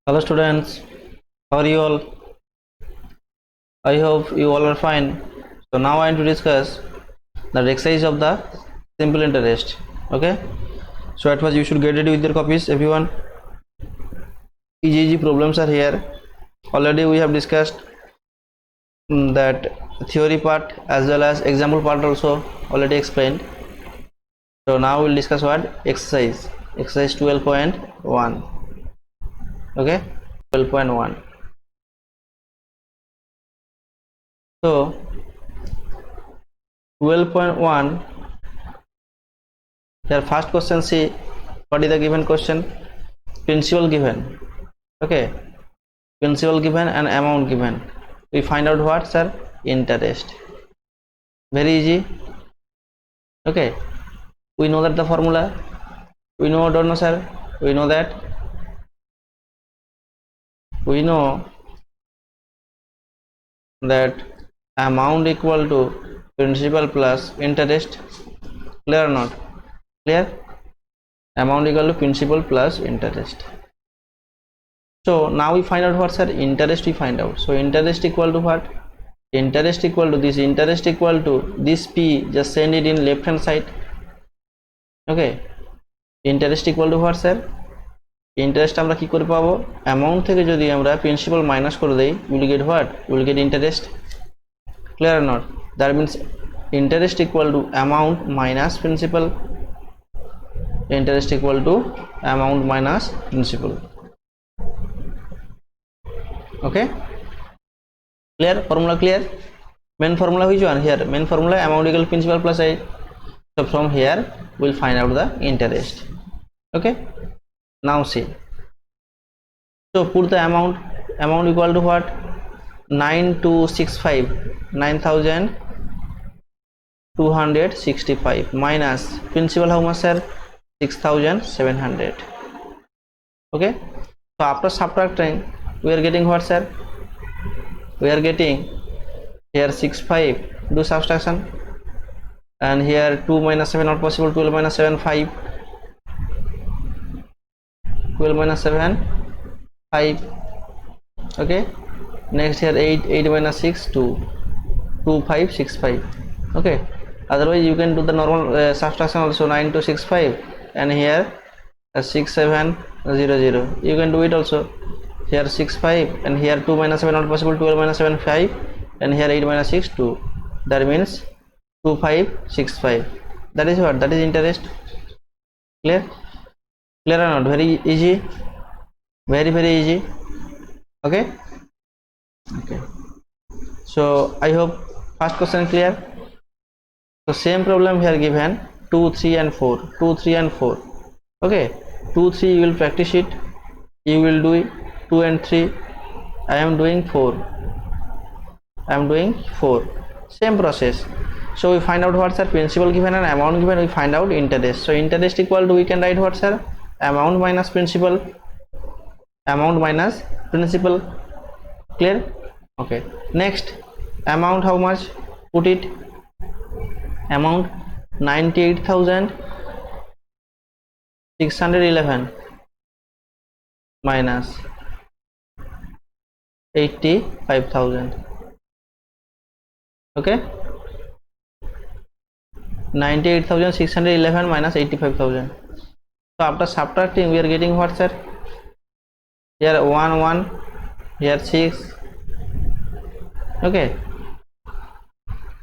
Hello students, how are you all? I hope you all are fine. So now I am to discuss the exercise of the simple interest. Okay. So at first you should get ready with your copies, everyone. Easy problems are here. Already we have discussed that theory part as well as example part also already explained. So now we'll discuss what exercise. Exercise 12.1. Okay, 12.1. So 12.1, here first question, see what is the given question. Principal given. Okay, principal given and amount given. We find out what, sir? Interest. Very easy. Okay, we know that the formula. We know or don't know, sir? We know that. We know that amount equal to principal plus interest. Clear or not? Clear? Amount equal to principal plus interest. So now we find out what, sir? Interest we find out. So interest equal to what? Interest equal to this. Interest equal to this P. Just send it in left hand side. Okay. Interest equal to what, sir? Interest আমরা কি করে পাবো? Amount থেকে যদি আমরা principal minus করে দেই, we will get what? We will get interest. Clear or not? That means interest equal to amount minus principal. Interest equal to amount minus principal. Okay, clear? Formula clear? Main formula which one? Here main formula amount equal to principal plus I. So from here we'll find out the interest. Okay, now see. So put the amount equal to what? 9265 minus principal how much, sir? 6700. Okay, so after subtracting we are getting what, sir? We are getting here 65. Do subtraction, and here 2 minus 7 not possible. 12 minus 7 5. 12 minus 7 5. Okay, next here 8 minus 6 2. 2 5 6 5. Okay, otherwise you can do the normal subtraction also. 9 to 6 5, and here 6 7 0 0. You can do it also. Here 6 5, and here 2 minus 7 not possible. 12 minus 7 5, and here 8 minus 6 2. That means 2 5 6 5. That is what? That is interest. Clear? Clear or not? Very easy. Very easy. Okay. Okay, so I hope first question clear. So same problem here given 2 3 and 4. 2 3 and 4. Okay, 2 3 you will practice it. You will do it. 2 and 3. I am doing 4. I am doing 4. Same process. So we find out what's our principal given and amount given. We find out interest. So interest equal to, we can write what, sir? Amount minus principal. Amount minus principal. Clear? Okay, next amount how much? Put it. Amount 98,611 minus 85,000. Okay, 98,611 minus 85,000. So after subtracting we are getting what, sir? Here 1 1, here 6. Okay,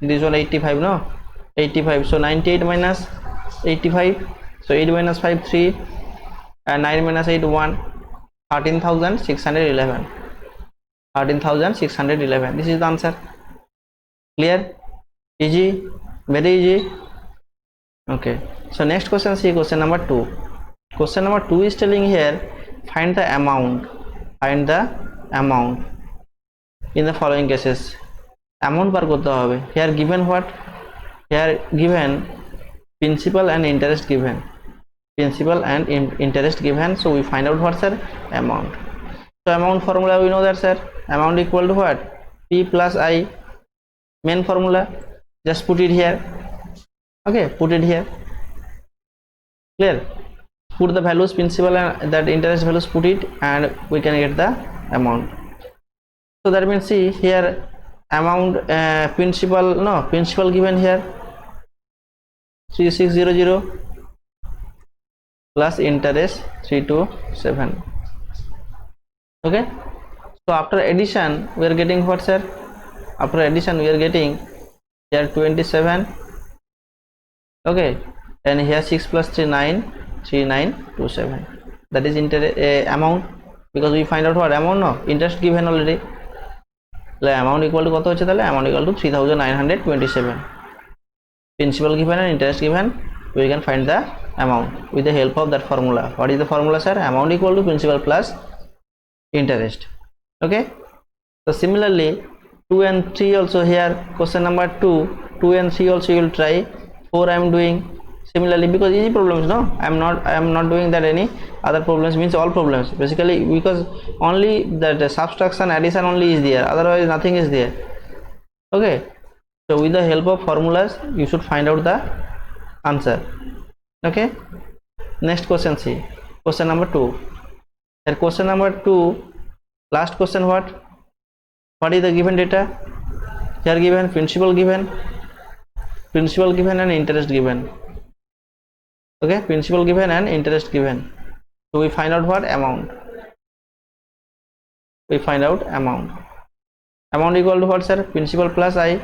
this one 85, no? 85. So 98 minus 85. So 8 minus 5 3, and 9 minus 8 1. 13,611. 13,611. This is the answer. Clear? Easy. Very easy. Okay, so next question, see question number 2. Question number 2 is telling here find the amount. Find the amount in the following cases. Amount bar korte hobe. Here given what? Here given principal and interest given. Principal and interest given. So we find out what, sir? Amount. So amount formula we know that, sir. Amount equal to what? P plus I. Main formula. Just put it here. Okay, put it here. Clear? put the values principal and that interest values, put it, and we can get the amount. So that means see here amount principal given here 3600 plus interest 327. Okay, so after addition we are getting what, sir? After addition we are getting here 27. Okay, and here 6 plus 3 9, 3927. That is interest amount, because we find out what amount, no interest given already. Amount equal to কত হচ্ছে তাহলে? Amount equal to 3927. Principal given and interest given, we can find the amount with the help of that formula. What is the formula, sir? Amount equal to principal plus interest. Okay, so similarly 2 and 3 also here, question number 2 and 3 also you will try. 4 I am doing similarly, because easy problems, no, I am not doing that any other problems, means all problems basically, because only that subtraction addition only is there, otherwise nothing is there. Okay, so with the help of formulas you should find out the answer. Okay, next question, see question number 2. Here question number 2, last question, what is the given data? Here given principal given and interest given. Okay, principal given and interest given. So we find out what? Amount. We find out amount equal to what, sir? Principal plus I.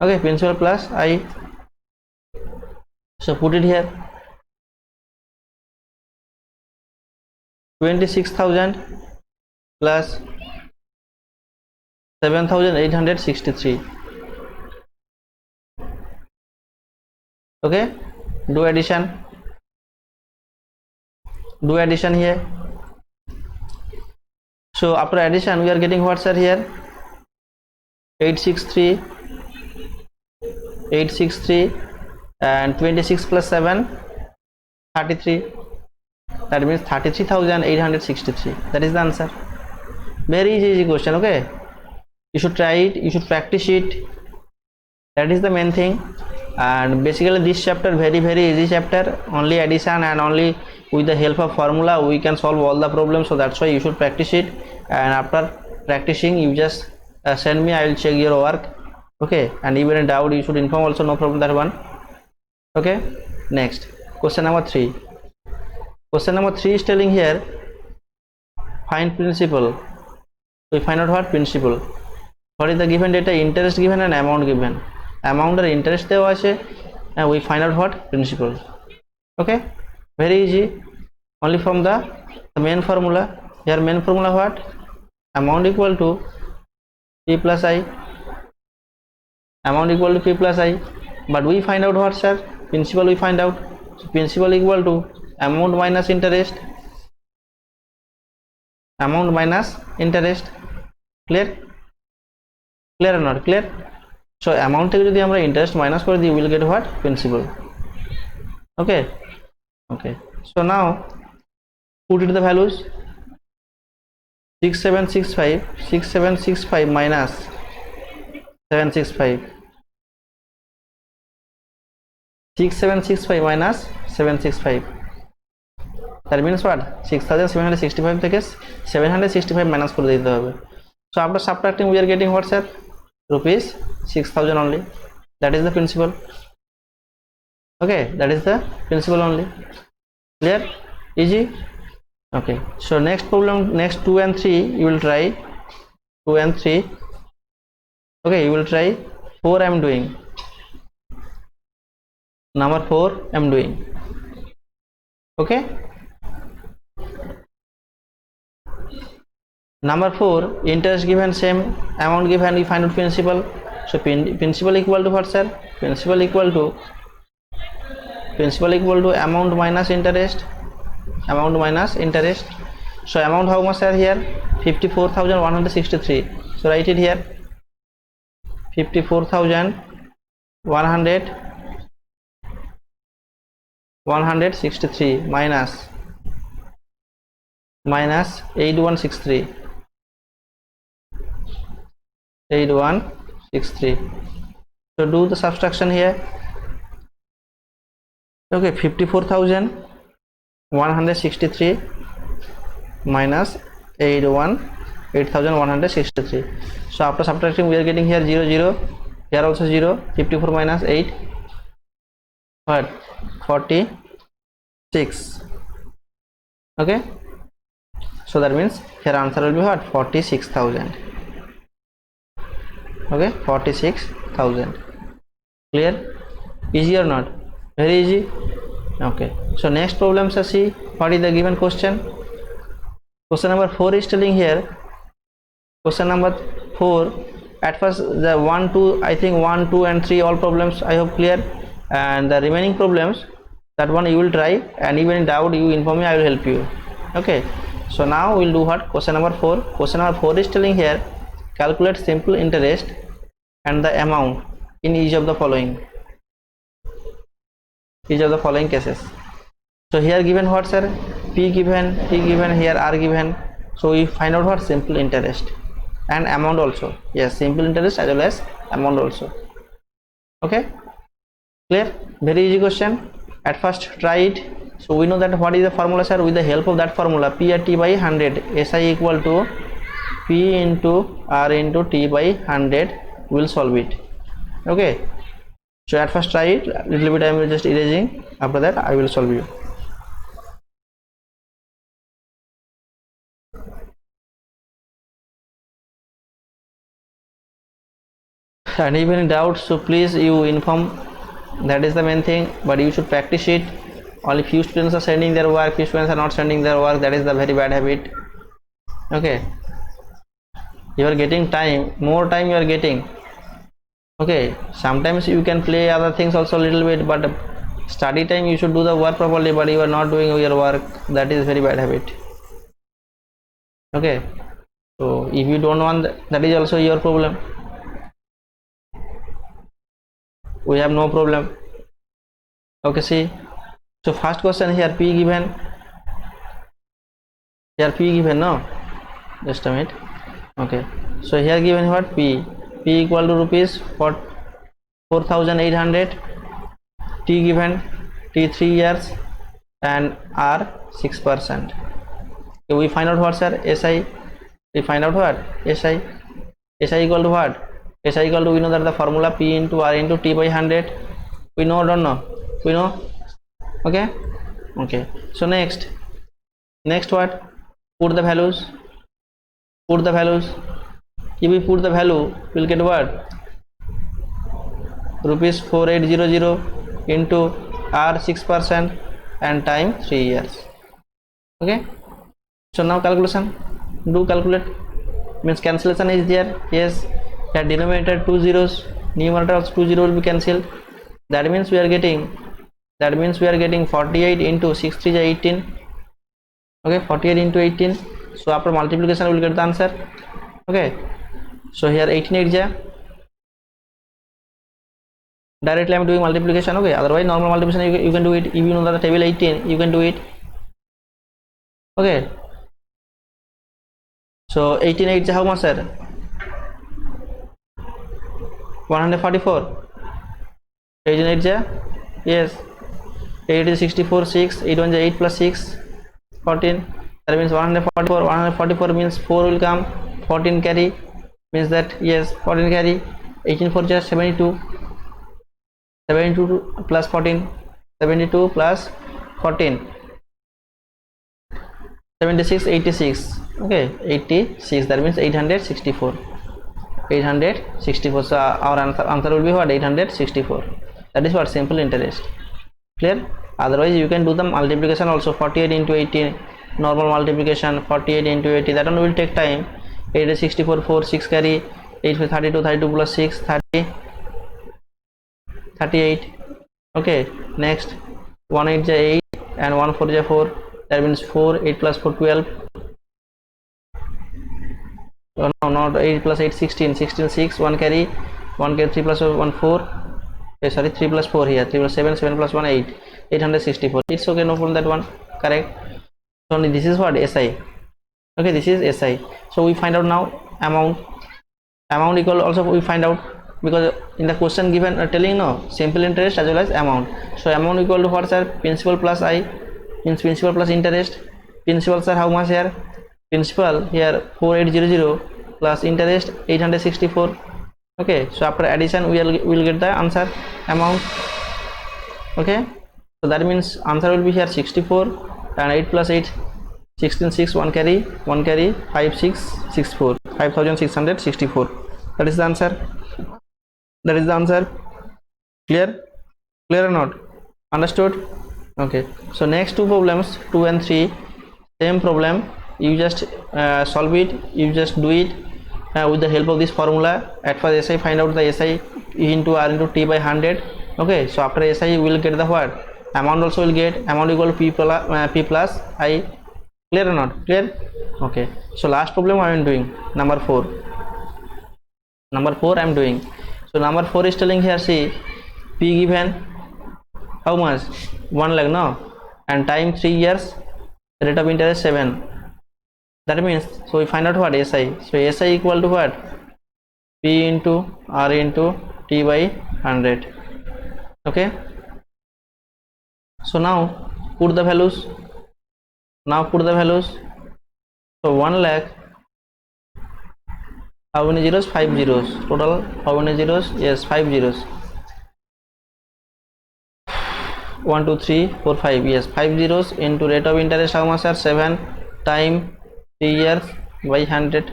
Okay, principal plus I. So put it here 26,000 plus 7,863. Okay, do addition here. So after addition we are getting what, sir? Here 863 and 26 plus 7 33. That means 33,863. That is the answer. Very easy question. Okay, you should try it, you should practice it. That is the main thing. And basically this chapter very easy chapter, only addition, and only with the help of formula we can solve all the problems. So that's why you should practice it, and after practicing you just send me, I will check your work. Okay, and even in doubt you should inform also, no problem that one. Okay, next question number 3. Question number 3 is telling here find principal. We find out what? Principal. What is the given data? Interest given and amount given. Amount or interest দেওয়া আছে, and we find out what? Principal. Okay, very easy, only from the main formula. Here main formula what? Amount equal to P plus I. Amount equal to P plus I. But we find out what, sir? Principal we find out. So principal equal to amount minus interest. Amount minus interest. Clear or not clear? So amount থেকে যদি আমরা interest minus করে দিই, we will get what? Principal. Okay, so now put it the values. 6765 minus 765. 6765 minus 765. That means what? 6765 থেকে 765 minus করে দিতে হবে. So after subtracting we are getting what, sir? Rupees 6,000 only. That is the principal. Okay, that is the principal only. Clear? Easy. Okay, so next problem, next 2 and 3 you will try. 2 and 3. Okay, you will try. 4 I am doing. Number 4 I am doing. Okay, number 4, interest given same, amount given, we find out principal. So principal equal to what, sir? Principal equal to amount minus interest. So amount how much, sir? Here 54,163. So write it here 54,163 minus 8163. So do the subtraction here. Okay, 54,163 minus 8,163. So after subtracting, we are getting here 0 0, here also 0. 54 minus 8, what? 46. Okay, so that means here answer will be what? 46,000. Okay, 46,000. Clear? Easy or not? Very easy. Okay, so next problem, see what is the given question. Question number 4 is telling here. Question number 4, at first the 1 2, I think 1 2 and 3 all problems I hope clear, and the remaining problems, that one you will try, and even in doubt you inform me, I will help you. Okay, so now we'll do what? Question number 4. Question number 4 is telling here, calculate simple interest and the amount in each of the following cases. So here given what, sir? P given, T given, here R given. So we find out what? Simple interest and amount also. Yes, simple interest as well as amount also. Okay, clear? Very easy question. At first try it. So we know that what is the formula, sir? With the help of that formula, P at T by 100, SI equal to P into R into T by 100, will solve it. Okay, so at first try it. Little bit I am just erasing. After that I will solve you. And even in doubt, so please you inform. That is the main thing, but you should practice it. Only few students are sending their work, few students are not sending their work. That is the very bad habit. Okay, you are getting time, more time you are getting. Okay, sometimes you can play other things also a little bit, but study time you should do the work properly, but you are not doing your work. That is very bad habit. Okay, so if you don't want, that is also your problem. We have no problem. Okay, see, so first question here, P given, here P given, no, just a minute. Okay, so here given what? P equal to rupees 4,800, T given, T 3 years, and R 6%. Okay, we find out what, sir? SI. We find out what? SI equal to what? SI equal to, we know that the formula P into R into T by 100. We know or don't know? We know. Okay, okay, so next what? Put the values. If we put the value, we'll get what? Rupees 4800 into R 6% and time 3 years. Okay, so now calculation, do calculate. Means cancellation is there. Yes, that denominator 2 zeros, numerator also 2 0 will be cancelled. That means we are getting 48 into 6 3 is 18. Okay, 48 into 18. So after multiplication we will get the answer. Okay, so here 18 8 ja, directly I am doing multiplication. Okay, otherwise normal multiplication you can do it. If you know that the table 18, you can do it. Okay, so 18 8 ja, how much, sir? 144. 18 8 ja, yes, 8 is 64, 6, 8 1 is 8 plus 6, 14. That means 144. 144 means 4 will come, 14 carry, means that yes, 14 carry. 18 4 just 72. 72 plus 14, 72 plus 14, 76, 86. Okay, 86. That means 864. 864. So our answer will be what? 864. That is what? Simple interest. Clear? Otherwise you can do the multiplication also. 48 into 18, normal multiplication. 48 into 80, that one will take time. 8 is 64, 4 6 carry, 8 is 32, 32 plus 6 30, 38. Okay, next 1 8 is 8 and 1 4 is 4. That means 4, 8 plus 4 12. Oh, no, not 8 plus 8 16. 16 6, 1 carry, 3 plus 1 4. Okay, sorry, 3 plus 4 here, 3 plus 7, 7 plus 1 8, 864. It's okay, no problem, that one correct. So only this is what? SI. Okay, this is SI. So we find out now amount equal, also we find out because in the question given telling no simple interest as well as amount. So amount equal to what, sir? Principal plus I, means principal plus interest. Principal, sir, how much here? Principal here 4800 plus interest 864. Okay, so after addition we will get the answer amount. Okay, so that means answer will be here 64 and 8 plus 8 16, 6, 1 carry 5 6 64 5664. That is the answer. That is the answer. Clear or not? Understood? Okay, so next two problems 2 and 3, same problem. You just solve it, you just do it with the help of this formula. At first SI, find out the SI into R into T by 100. Okay, so after SI you will get the what? Amount also will get amount equal to P plus I. Clear or not? Clear? Okay, so last problem I am doing number 4 I am doing. So number 4 is telling here, see, P given how much? 1 lakh, no, and time 3 years, rate of interest 7. That means, so we find out what? SI. So SI equal to what? P into R into T by 100. Okay, so now put the values. So 1 lakh, how many zeros? 5 zeros total. How many zeros? Yes, 5 zeros. 1 2 3 4 5. Yes, 5 zeros into rate of interest how much, sir? 7 time 3 years by 100.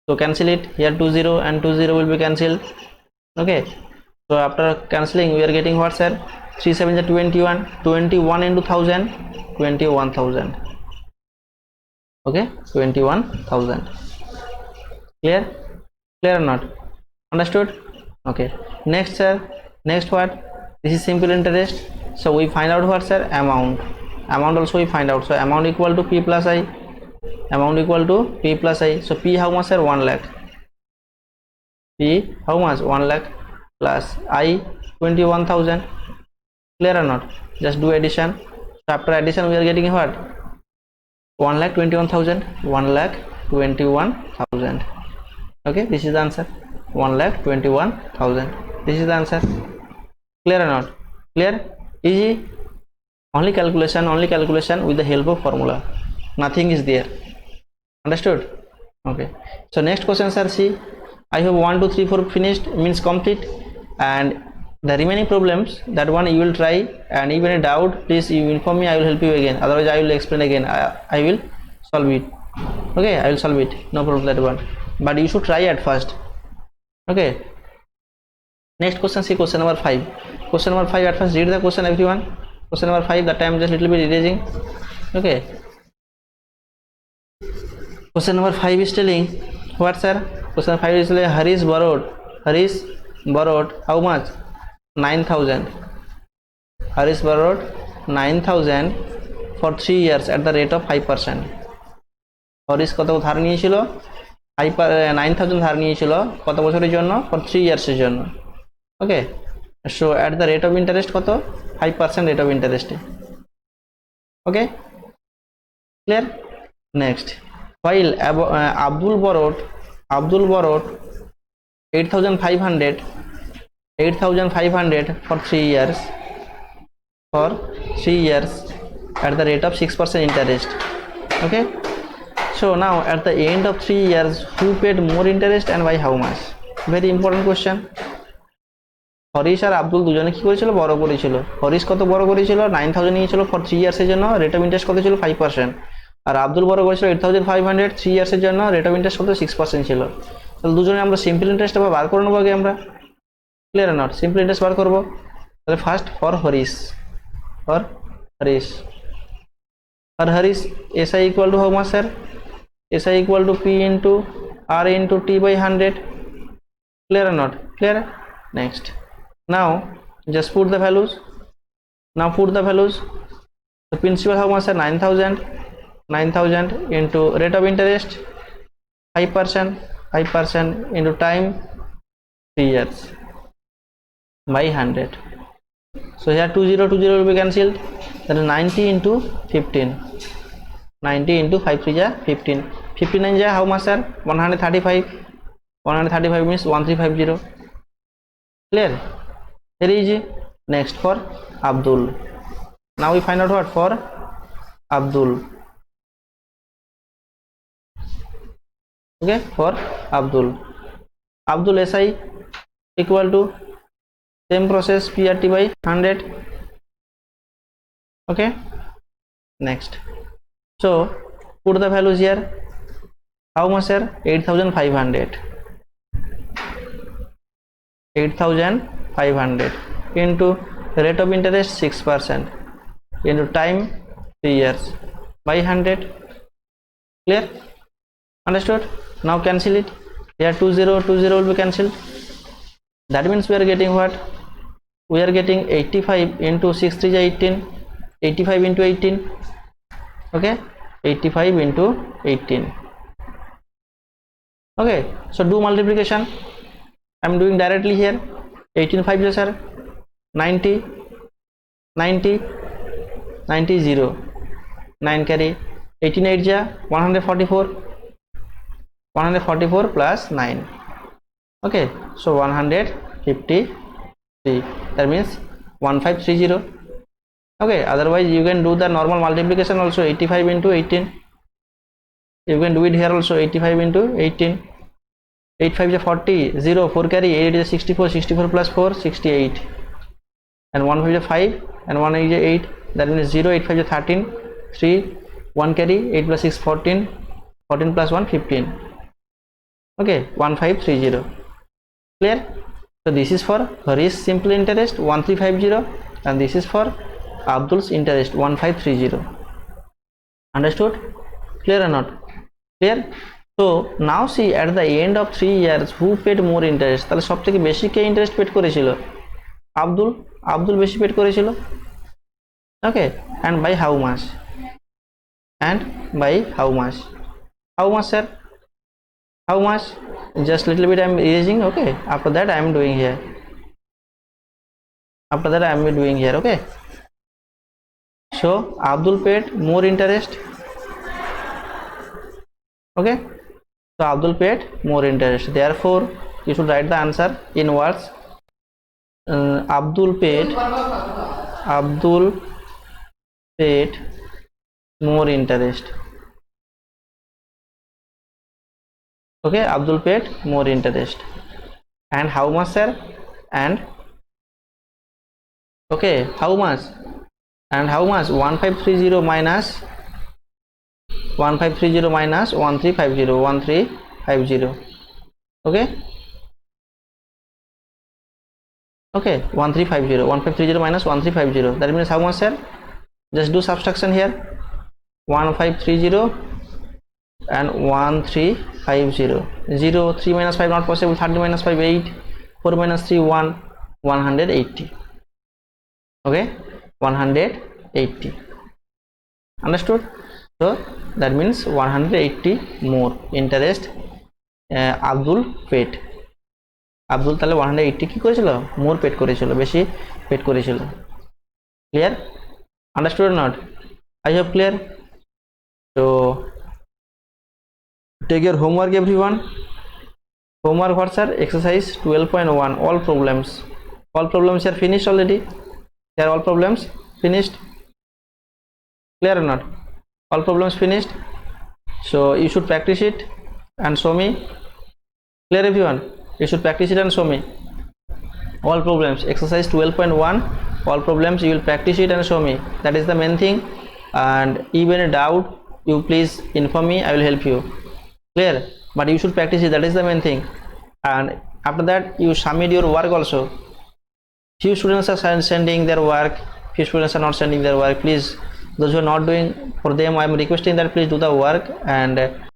So cancel it here. 2 0 and 2 0 will be cancelled. Okay, so after cancelling we are getting what, sir? 3 7 is 21. 21 into 1000, 21,000. Okay, 21,000. Clear or not? Understood? Okay, next, sir, next what? This is simple interest. So we find out what, sir? Amount also we find out. So amount equal to P plus I. So P how much, sir? 1 lakh. P how much? 1 lakh plus I 21,000. Clear or not? Just do addition. So after addition we are getting what? 1,21,000. 1,21,000. Okay, this is the answer. 1,21,000. This is the answer. Clear or not? Clear? Easy. Only calculation with the help of formula. Nothing is there. Understood? Okay, so next question, sir. See, I have 1 2 3 4 finished, means complete, and the remaining problems, that one you will try, and if any doubt please you inform me, I will help you again, otherwise I will explain again. I will solve it. Okay, I will solve it, no problem that one, but you should try at first. Okay, next question. See, question number 5. At first read the question, everyone. Question number 5, that time just little bit erasing. Okay, question number 5 is telling what, sir? Question 5 is telling Harish borrowed how much? 9,000. Harish borrowed 9,000 for 3 years at the rate of 5%. Harish কত ধার নিয়েছিল? 9,000 ধার নিয়েছিল কত বছরের জন্য? For 3 ইয়ার্সের জন্য। Okay, so at the rate of interest কত? 5% রেট অফ ইন্টারেস্টে। Okay, clear? Next, while Abdul borrowed 8,500 for 3 years at the rate of 6% interest. Okay, so now at the end of 3 years who paid more interest and by how much? Very important question. Harish আর আব্দুল দুজনে কি করেছিল? বড় করেছিল। হরিশ কত বড় করেছিল? 9,000 নিয়েছিল ফর 3 ইয়ার্সের জন্য, রেট অফ ইন্টারেস্ট কত ছিল? 5%। আর আব্দুল বড় করেছিল 8,500 3 ইয়ার্সের জন্য, রেট অফ ইন্টারেস্ট কত? 6% ছিল। তাহলে দুজনে আমরা সিম্পল ইন্টারেস্ট বার করে নেবো আগে আমরা। Clear not? সিম্পল ইন্টারেস্ট বার করবো। তাহলে first for Harish SI equal to how much, sir? SI equal to P into R into T by 100. Clear or not? Clear? Next, now just put the values. The principal how much, sir? 9,000 into rate of interest 5% into time 3 years by 100. So here 20 will be cancelled. That is 90 into 15. 90 into 5 3 is 15. 59 is how much, sir? 135 means 1350. Clear? Very easy. Next for Abdul. Now we find out what for Abdul. Okay, for Abdul. Abdul SI equal to same process PRT by 100. Okay, next. So put the values here. How much here? 8,500. 8,500 into rate of interest 6% into time 3 years by 100. Clear? Understood? Now cancel it. Here 20 will be cancelled. That means we are getting what? We are getting 85 into 6 3 is 18. 85 into 18. Okay, 85 into 18. Okay, so do multiplication. I am doing directly here. 18 5 is sir 90, 90, 90 0, 9 carry. 18 8 ja 144, 144 plus 9. Okay, so 153. That means 1530. Okay, otherwise you can do the normal multiplication also. 85 into 18. You can do it here also. 85 into 18. 8 5 is 40, 0, 4 carry, 8 is 64, 64 plus 4, 68. And 1 5 is 5, and 1 is 8. That means 0, 8 5 is 13, 3, 1 carry, 8 plus 6, 14, 14 plus 1, 15. Okay, 1530. Clear? So this is for Harish simple interest 1350, and this is for Abdul's interest 1530. Understood? Clear or not? Clear? So now see at the end of 3 years who paid more interest? তাহলে সবথেকে বেশি কে interest paid করেছিল? আব্দুল বেশি paid করেছিল। ওকে, and by how much? And by how much? How much sir? How much? Just little bit I am erasing. Okay, after that I am doing here. After that I am doing here. Okay, so Abdul paid more interest. Okay, so Abdul paid more interest. Therefore you should write the answer in words. Abdul paid more interest. Okay, Abdul paid more interest. And how much sir? And okay, how much? And how much? 1530 minus 1350, 1350. Okay, 1530 minus 1350. That means how much sir? Just do subtraction here. 1530 and 1350. 0, 3 minus 5 not possible. 30 minus 5 8, 4 minus 3 1, 180. Okay, 180. Understood? So that means 180 more interest Abdul paid. Abdul তাহলে 180 কি করেছিল? মোর paid করেছিল, বেশি paid করেছিল। Clear? Understood or not? I hope clear. So take your homework everyone. Homework what sir? Exercise 12.1. All problems are finished already. They are all problems finished. Clear or not? All problems finished. So you should practice it and show me. Clear everyone? You should practice it and show me. All problems, exercise 12.1. all problems you will practice it and show me. That is the main thing. And even a doubt, you please inform me, I will help you. Clear? But you should practice it. That is the main thing. And after that you submit your work also. Few students are sending their work, few students are not sending their work. Please, those who are not doing, for them I am requesting that please do the work and